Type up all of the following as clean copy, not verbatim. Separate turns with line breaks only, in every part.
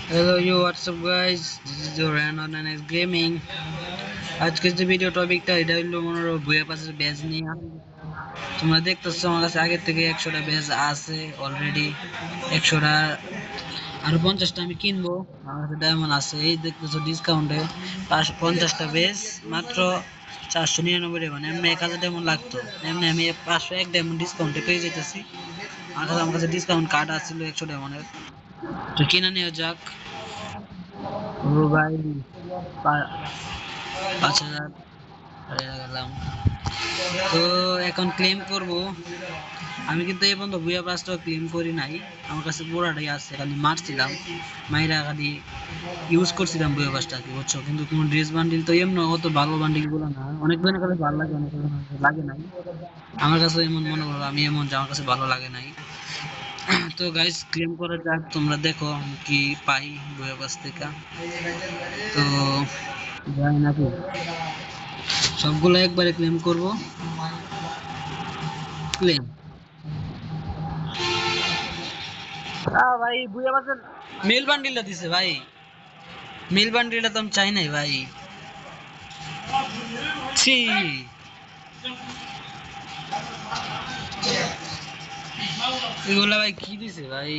Hello, what's up, guys? This is your Ran on NX Gaming. আজকের যে video টপিকটা এটা হলো মনে হয় বইয়ের পাশের ব্যাচ নিয়ে। তোমরা দেখতেছো আমার কাছে আগের থেকে 100টা ব্যাচ আছে অলরেডি। 100টা আর 50টা আমি কিনবো। আমার কাছে ডায়মন্ড আছে, এই দেখতেছো ডিসকাউন্টে 50টা ব্যাচ মাত্র 499 টাকা। মানে এমনি 1000 ডায়মন্ড লাগতো, এমনি আমি 501 ডায়মন্ড ডিসকাউন্টে পেয়ে যেতেছি। আমার কাছে ডিসকাউন্ট কার্ড আছিল 100 ডায়মন্ডের, তো কিনে নেওয়া যাক। ও ভাই, 5,000 হারিয়ে গেলাম। তো এখন ক্লেম করব। আমি কিন্তু এই পর্যন্ত বুয়া প্লাসটাও ক্লেম করি নাই, আমার কাছে পুরাটাই আছে, খালি মারছিলাম, মাইরা খালি ইউজ করছিলাম বুয়া প্লাসটাকে, বুঝছো? কিন্তু কোনো ড্রেস বান্ডিল তো এমন অত ভালো বান্ডিল গুলো না, অনেক জনের কাছে ভালো লাগে, অনেক জনের কাছে লাগে নাই। আমার কাছে এমন মনে করো আমি এমন যে আমার কাছে ভালো লাগে নাই। তো গাইস ক্লেম করা যাক, তোমরা দেখো আমি কি পাই বুয়া প্লাস থেকে। তো যাই নাকি সবগুলো একবারে ক্লেম করব। ক্লেম ভাই বুয়া বাজার মেল বান্ডিলটা দিছে ভাই, মেল বান্ডিলটা তো আমি চাই নাই ভাই। ছি, এগুলা ভাই কি দিছে ভাই?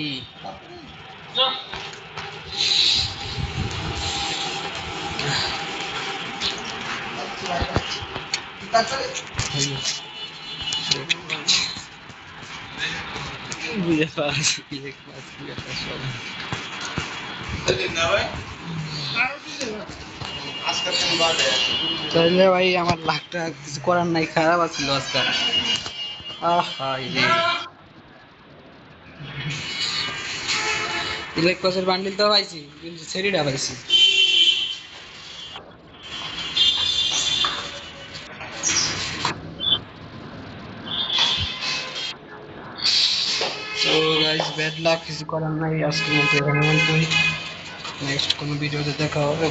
বুয়া পাস এক পাস বুয়া পাস সব। তাহলে ভাই আমার লাখটা কিছু করার নাই, খারাপ আছিল আজকাল। আহা রে, ইলেক পাসের বান্ডিল তো পাইছি কিন্তু সেরিটা পাইছি। তো গাইস ব্যাড লাক, কিছু করার নাই, আজকের মতো এখানে পর্যন্তই। নেক্সট কোনো ভিডিওতে দেখা হবে।